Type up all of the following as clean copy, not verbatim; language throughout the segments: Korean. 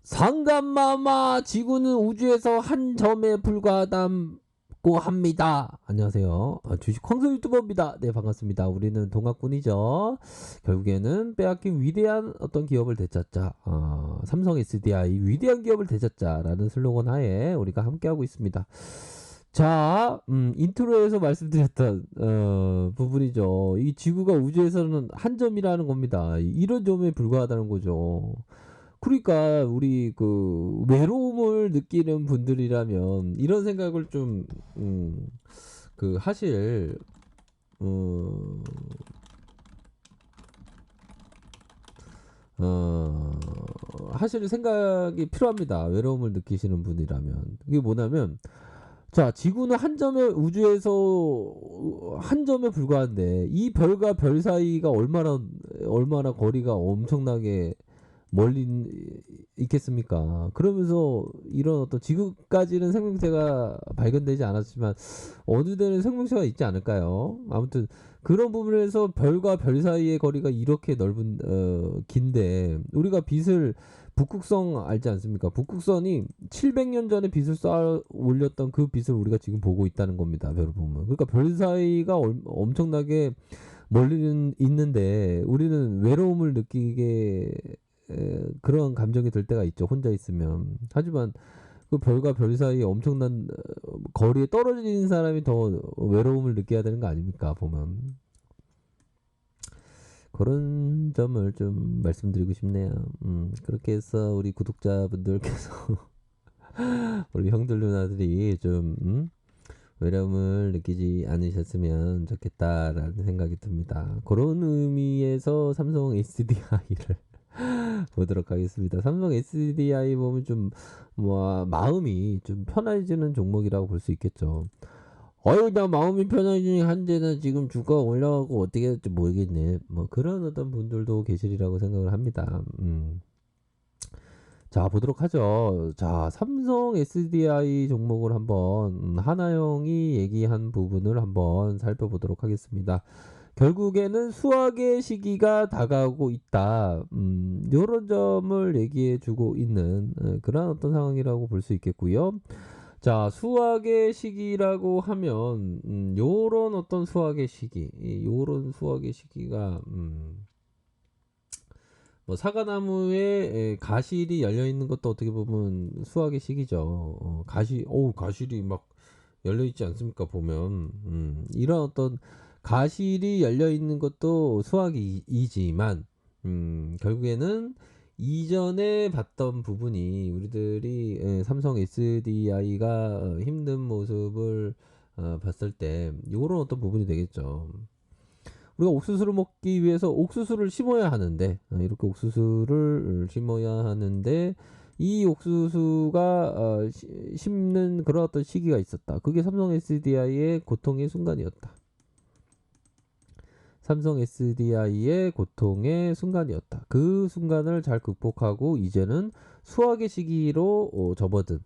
상감마마 지구는 우주에서 한 점에 불과하다고 합니다. 안녕하세요. 주식 황소 유튜버입니다. 네, 반갑습니다. 우리는 동학군이죠. 결국에는 빼앗긴 위대한 어떤 기업을 되찾자. 삼성 SDI 위대한 기업을 되찾자라는 슬로건 하에 우리가 함께하고 있습니다. 자, 인트로에서 말씀드렸던 부분이죠. 이 지구가 우주에서는 한 점이라는 겁니다. 이런 점에 불과하다는 거죠. 그러니까 우리 그 외로움을 느끼는 분들이라면 이런 생각을 좀 그 어, 하실 생각이 필요합니다. 외로움을 느끼시는 분이라면. 이게 뭐냐면, 자, 지구는 한 점에 우주에서 한 점에 불과한데 이 별과 별 사이가 얼마나 거리가 엄청나게 멀리 있겠습니까? 그러면서 이런 어떤 지구까지는 생명체가 발견되지 않았지만 어느 데는 생명체가 있지 않을까요? 아무튼 그런 부분에서 별과 별 사이의 거리가 이렇게 넓은 긴데 우리가 빛을 북극성 알지 않습니까? 북극선이 700년 전에 빛을 쌓아 올렸던 그 빛을 우리가 지금 보고 있다는 겁니다. 별을 보면. 그러니까 별 사이가 엄청나게 멀리는 있는데 우리는 외로움을 느끼게 그런 감정이 들 때가 있죠. 혼자 있으면. 하지만 그 별과 별 사이에 엄청난 거리에 떨어진 사람이 더 외로움을 느껴야 되는 거 아닙니까? 보면. 그런 점을 좀 말씀드리고 싶네요. 그렇게 해서 우리 구독자분들께서 우리 형들 누나들이 좀 외로움을 느끼지 않으셨으면 좋겠다라는 생각이 듭니다. 그런 의미에서 삼성 SDI를 보도록 하겠습니다. 삼성 SDI 보면 좀 뭐 마음이 좀 편해지는 종목이라고 볼 수 있겠죠. 어휴, 나 마음이 편해지니 한데는 지금 주가 올라가고 어떻게 될지 모르겠네. 뭐 그런 어떤 분들도 계시리라고 생각을 합니다. 자, 보도록 하죠. 자, 삼성 SDI 종목을 한번 하나영이 얘기한 부분을 한번 살펴보도록 하겠습니다. 결국에는 수학의 시기가 다가오고 있다. 요런 점을 얘기해 주고 있는 그런 어떤 상황이라고 볼 수 있겠고요. 자, 수학의 시기라고 하면 요런 어떤 수학의 시기, 요런 수학의 시기가 뭐 사과나무에 가실이 열려 있는 것도 어떻게 보면 수학의 시기죠. 가실이 막 열려 있지 않습니까? 보면 이런 어떤 가실이 열려 있는 것도 수학이지만 결국에는 이전에 봤던 부분이 우리들이 삼성 SDI가 힘든 모습을 봤을 때 이런 어떤 부분이 되겠죠. 우리가 옥수수를 먹기 위해서 옥수수를 심어야 하는데 이렇게 옥수수를 심어야 하는데 이 옥수수가 심는 그런 어떤 시기가 있었다. 그게 삼성 SDI의 고통의 순간이었다. 삼성 SDI의 고통의 순간이었다. 그 순간을 잘 극복하고 이제는 수학의 시기로 접어든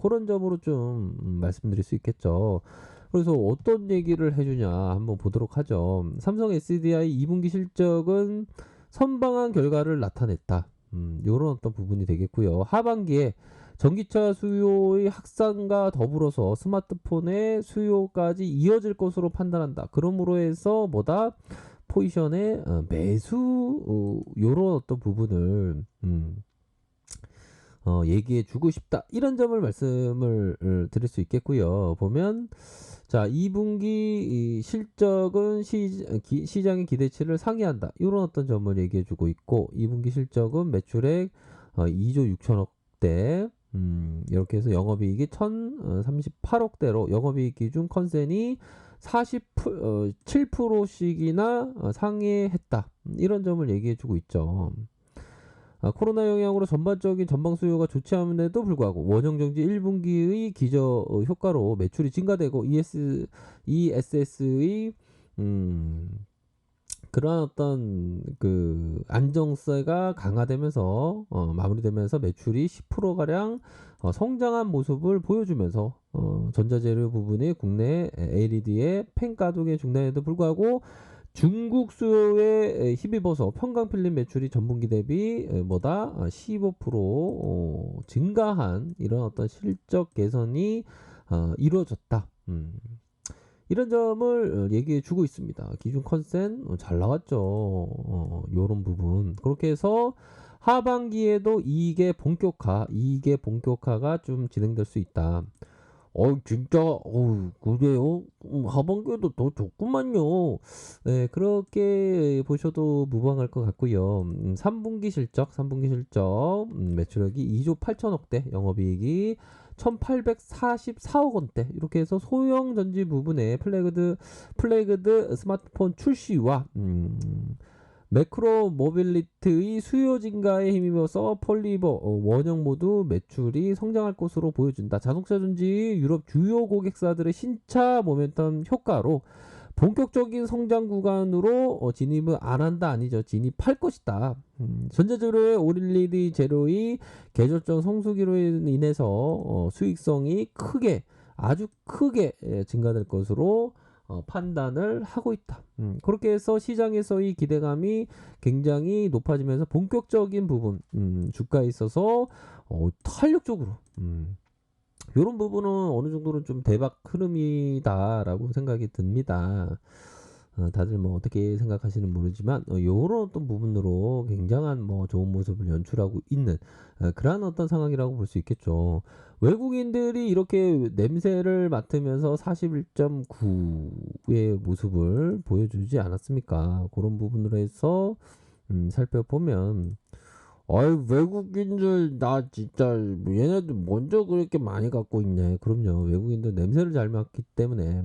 그런 점으로 좀 말씀드릴 수 있겠죠. 그래서 어떤 얘기를 해주냐 한번 보도록 하죠. 삼성 SDI 2분기 실적은 선방한 결과를 나타냈다. 이런 어떤 부분이 되겠고요. 하반기에 전기차 수요의 확산과 더불어서 스마트폰의 수요까지 이어질 것으로 판단한다. 그러므로 해서 뭐다? 포지션의 매수 요런 어떤 부분을 얘기해 주고 싶다. 이런 점을 말씀을 드릴 수 있겠고요. 보면 자, 2분기 실적은 시장의 기대치를 상회한다. 이런 어떤 점을 얘기해 주고 있고 2분기 실적은 매출액 2조 6천억대 이렇게 해서 영업이익이 1,038억대로 영업이익 기준 컨센이 47%씩이나 상회했다. 이런 점을 얘기해 주고 있죠. 코로나 영향으로 전반적인 전방 수요가 좋지 않음에도 불구하고 원형정지 1분기의 기저 효과로 매출이 증가되고 ESS의 그러한 어떤 그 안정세가 강화되면서 마무리되면서 매출이 10%가량 성장한 모습을 보여주면서 전자재료 부분의 국내 LED의 팬 가동의 중단에도 불구하고 중국 수요에 힘입어서 편광필름 매출이 전분기 대비 뭐다 15% 증가한 이런 어떤 실적 개선이 이루어졌다. 이런 점을 얘기해 주고 있습니다. 기준 컨센 잘 나왔죠. 요런 부분. 그렇게 해서 하반기에도 이익의 본격화가 좀 진행될 수 있다. 진짜, 그래요? 하반기에도 더 좋구만요. 네, 그렇게 보셔도 무방할 것 같고요. 3분기 실적, 매출액이 2조 8천억대, 영업이익이 1844억 원대. 이렇게 해서 소형 전지 부분에 플래그드 스마트폰 출시와, 매크로 모빌리티의 수요 증가에 힘입어서 폴리버 원형 모두 매출이 성장할 것으로 보여준다. 자동차 전지 유럽 주요 고객사들의 신차 모멘텀 효과로 본격적인 성장 구간으로 진입을 안 한다 아니죠. 진입할 것이다. 전자재료의 오릴리드 재료의 계절적 성수기로 인해서 수익성이 아주 크게 증가될 것으로 판단을 하고 있다. 그렇게 해서 시장에서의 기대감이 굉장히 높아지면서 본격적인 부분, 주가에 있어서 탄력적으로 이런 부분은 어느 정도는 좀 대박 흐름이다라고 생각이 듭니다. 다들 뭐 어떻게 생각하시는 모르지만 이런 어떤 부분으로 굉장한 뭐 좋은 모습을 연출하고 있는 그러한 어떤 상황이라고 볼 수 있겠죠. 외국인들이 이렇게 냄새를 맡으면서 41.9의 모습을 보여주지 않았습니까? 그런 부분으로 해서 살펴보면 외국인들 나 진짜 얘네들 먼저 그렇게 많이 갖고 있네. 그럼요. 외국인들 냄새를 잘 맡기 때문에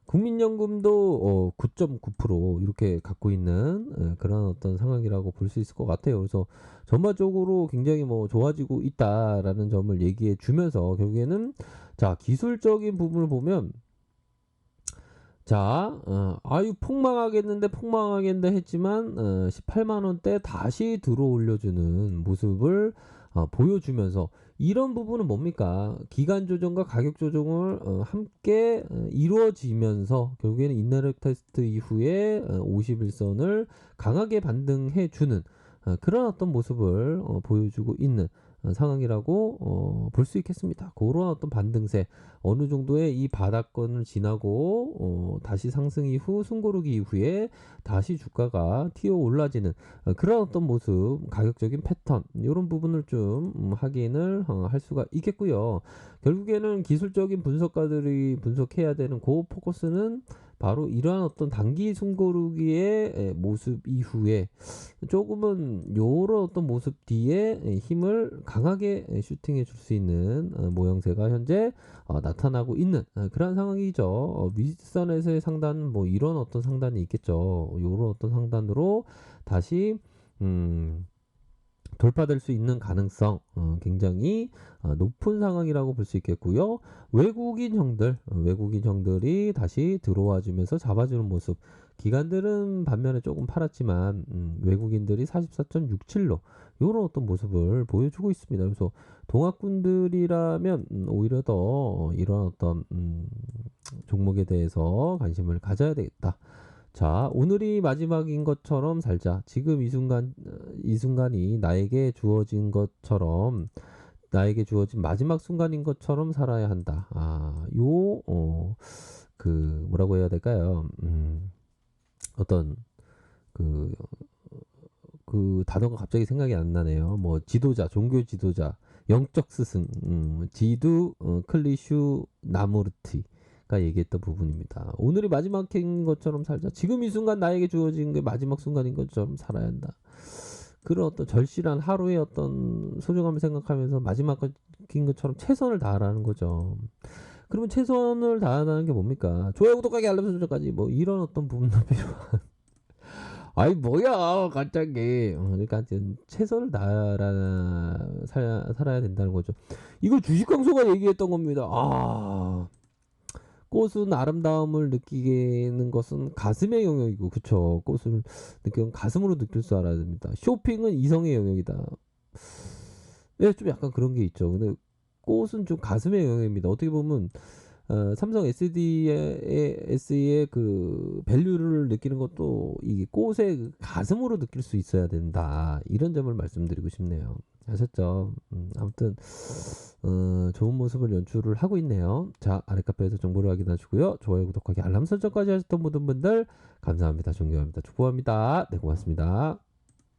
국민연금도 9.9% 이렇게 갖고 있는 그런 어떤 상황이라고 볼 수 있을 것 같아요. 그래서 전반적으로 굉장히 뭐 좋아지고 있다라는 점을 얘기해 주면서 결국에는 자 기술적인 부분을 보면 자, 폭망하겠는데 했지만 18만 원대 다시 들어 올려주는 모습을 보여주면서 이런 부분은 뭡니까? 기간 조정과 가격 조정을 함께 이루어지면서 결국에는 인내력 테스트 이후에 51선을 강하게 반등해 주는 그런 어떤 모습을 보여주고 있는 상황이라고 볼 수 있겠습니다. 그런 어떤 반등세 어느 정도의 이 바닥권을 지나고 다시 상승 이후 숨고르기 이후에 다시 주가가 튀어 올라지는 그런 어떤 모습 가격적인 패턴 이런 부분을 좀 확인을 할 수가 있겠고요. 결국에는 기술적인 분석가들이 분석해야 되는 그 포커스는 바로 이러한 어떤 단기 숨고르기의 모습 이후에 조금은 요런 어떤 모습 뒤에 힘을 강하게 슈팅해 줄 수 있는 모형새가 현재 나타나고 있는 그런 상황이죠. 윗선에서의 상단 뭐 이런 어떤 상단이 있겠죠. 요런 어떤 상단으로 다시 돌파될 수 있는 가능성 굉장히 높은 상황이라고 볼 수 있겠고요. 외국인 형들이 다시 들어와 주면서 잡아주는 모습. 기관들은 반면에 조금 팔았지만 외국인들이 44.67로 이런 어떤 모습을 보여주고 있습니다. 그래서 동학군들이라면 오히려 더 이런 어떤 종목에 대해서 관심을 가져야 되겠다. 자, 오늘이 마지막인 것처럼 살자. 지금 이 순간이 나에게 주어진 마지막 순간인 것처럼 살아야 한다. 뭐라고 해야 될까요? 어떤, 그, 그 단어가 갑자기 생각이 안 나네요. 뭐, 종교 지도자, 영적 스승, 클리슈 나무르티. 얘기했던 부분입니다. 오늘이 마지막인 것처럼 살자. 지금 이 순간 나에게 주어진 게 마지막 순간인 것처럼 살아야 한다. 그런 어떤 절실한 하루의 어떤 소중함을 생각하면서 마지막인 것처럼 최선을 다하라는 거죠. 그러면 최선을 다하는 게 뭡니까? 좋아요, 구독하기, 알람 설정까지 뭐 이런 어떤 부분도 필요한. 뭐야 갑자기. 그러니까 최선을 살아야 된다는 거죠. 이거 주식광소가 얘기했던 겁니다. 꽃은 아름다움을 느끼는 것은 가슴의 영역이고, 그쵸? 꽃을 느끼는 가슴으로 느낄 줄 알아야 됩니다. 쇼핑은 이성의 영역이다. 좀 약간 그런 게 있죠. 근데 꽃은 좀 가슴의 영역입니다. 어떻게 보면 삼성 SE의 그 밸류를 느끼는 것도 이 꽃의 그 가슴으로 느낄 수 있어야 된다. 이런 점을 말씀드리고 싶네요. 아셨죠? 아무튼 좋은 모습을 연출을 하고 있네요. 자, 아래 카페에서 정보를 확인하시고요. 좋아요, 구독하기, 알람 설정까지 하셨던 모든 분들 감사합니다. 존경합니다. 축복합니다. 네, 고맙습니다.